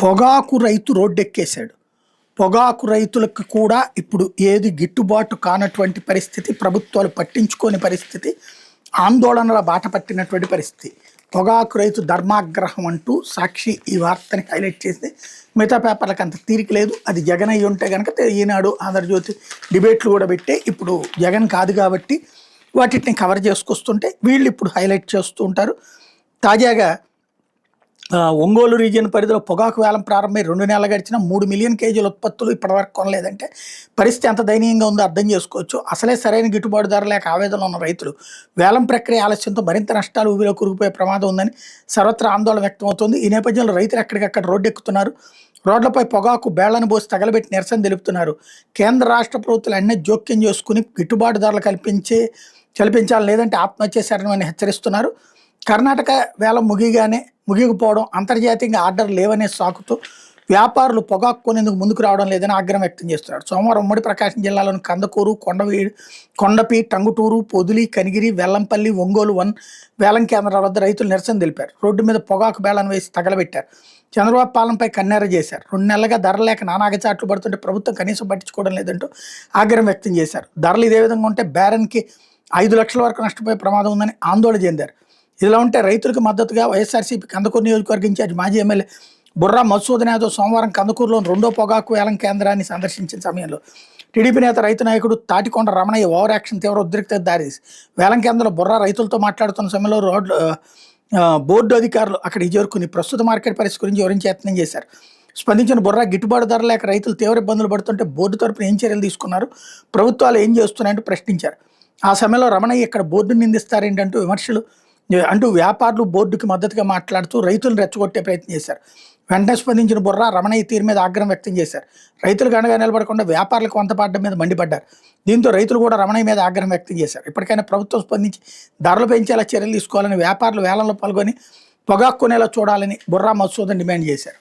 పొగాకు రైతు రోడ్డెక్కేశాడు. పొగాకు రైతులకు కూడా ఇప్పుడు ఏది గిట్టుబాటు కానటువంటి పరిస్థితి, ప్రభుత్వాలు పట్టించుకోని పరిస్థితి, ఆందోళనల బాట పట్టినటువంటి పరిస్థితి. పొగాకు రైతు ధర్మాగ్రహం అంటూ సాక్షి ఈ వార్తని హైలైట్ చేసి మిగతా పేపర్లకు అంత తీరిక లేదు. అది జగన్ అయ్యి ఉంటే కనుక ఈనాడు, ఆంధ్రజ్యోతి డిబేట్లు కూడా పెట్టే, ఇప్పుడు జగన్ కాదు కాబట్టి వాటిని కవర్ చేసుకొస్తుంటే వీళ్ళు ఇప్పుడు హైలైట్ చేస్తూ ఉంటారు. తాజాగా ఒంగోలు రీజియన్ పరిధిలో పొగాకు వేలం ప్రారంభమై 2 నెలలు గడిచిన 3 మిలియన్ కేజీల ఉత్పత్తులు ఇప్పటివరకు కొనలేదంటే పరిస్థితి ఎంత దయనీయంగా ఉందో అర్థం చేసుకోవచ్చు. అసలే సరైన గిట్టుబాటు ధర లేక ఆవేదనలో ఉన్న రైతులు వేలం ప్రక్రియ ఆలస్యంతో మరింత నష్టాలు ఊబిలో కూరుకుపోయే ప్రమాదం ఉందని సర్వత్రా ఆందోళన వ్యక్తమవుతోంది. ఈ నేపథ్యంలో రైతులు ఎక్కడికక్కడ రోడ్డెక్కుతున్నారు. రోడ్లపై పొగాకు బేళ్లను పోసి తగలబెట్టి నిరసన తెలుపుతున్నారు. కేంద్ర రాష్ట్ర ప్రభుత్వాలు అన్నీ జోక్యం చేసుకుని గిట్టుబాటు ధరలు కల్పించాలి, లేదంటే ఆత్మహత్య శరణమని హెచ్చరిస్తున్నారు. కర్ణాటక వేలం ముగియకపోవడం, అంతర్జాతీయంగా ఆర్డర్ లేవనే సాకుతో వ్యాపారులు పొగాకు కొనేందుకు ముందుకు రావడం లేదని ఆగ్రహం వ్యక్తం చేస్తున్నారు. సోమవారం ఉమ్మడి ప్రకాశం జిల్లాలోని కందకూరు, కొండపి, టంగుటూరు, పొదిలి, కనిగిరి, వెల్లంపల్లి, ఒంగోలు 1 వేలం కేంద్రాల వద్ద రైతులు నిరసన తెలిపారు. రోడ్డు మీద పొగాకు బేళను వేసి తగలబెట్టారు. చంద్రబాబు పాలనపై కన్నెర చేశారు. 2 నెలలుగా ధర లేక నానాగచాట్లు పడుతుంటే ప్రభుత్వం కనీసం పట్టించుకోవడం లేదంటూ ఆగ్రహం వ్యక్తం చేశారు. ధరలు ఇదే విధంగా ఉంటే బ్యారన్కి 5 లక్షల వరకు నష్టపోయే ప్రమాదం ఉందని ఆందోళన చెందారు. ఇలా ఉంటే రైతులకు మద్దతుగా వైఎస్ఆర్సీపీ కందుకూరు నియోజకవర్గ ఇన్ఛార్జ్ మాజీ ఎమ్మెల్యే బుర్రా మధుసూదన్ యాదవ్ సోమవారం కందుకూరులో 2వ పొగాకు వేలం కేంద్రాన్ని సందర్శించిన సమయంలో టీడీపీ నేత రైతు నాయకుడు తాటికొండ రమణయ్య ఓవర్ యాక్షన్ తీవ్ర ఉద్రిక్తత దారితీసి వేలం కేంద్రంలో బుర్రా రైతులతో మాట్లాడుతున్న సమయంలో బోర్డు అధికారులు అక్కడికి చేరుకుని ప్రస్తుత మార్కెట్ పరిస్థితి గురించి వివరించే యత్నం చేశారు. స్పందించిన బుర్రా గిట్టుబాటు ధర లేక రైతులు తీవ్ర ఇబ్బందులు పడుతుంటే బోర్డు తరపున ఏం చర్యలు తీసుకున్నారు, ప్రభుత్వాలు ఏం చేస్తున్నాయంటూ ప్రశ్నించారు. ఆ సమయంలో రమణయ్య ఇక్కడ బోర్డును నిందిస్తారేంటంటూ విమర్శలు అంటూ వ్యాపారులు బోర్డుకి మద్దతుగా మాట్లాడుతూ రైతులను రెచ్చగొట్టే ప్రయత్నం చేశారు. వెంటనే స్పందించిన బుర్రా రమణయ్య తీరు మీద ఆగ్రహం వ్యక్తం చేశారు. రైతులకు అండగా నిలబడకుండా వ్యాపారులకు వంతపాడడం మీద మండిపడ్డారు. దీంతో రైతులు కూడా రమణయ్య మీద ఆగ్రహం వ్యక్తం చేశారు. ఇప్పటికైనా ప్రభుత్వం స్పందించి ధరలు పెంచేలా చర్యలు తీసుకోవాలని, వ్యాపారులు వేలంలో పాల్గొని పొగాకు కొనేలా చూడాలని బుర్రా మధుసూదన్ డిమాండ్ చేశారు.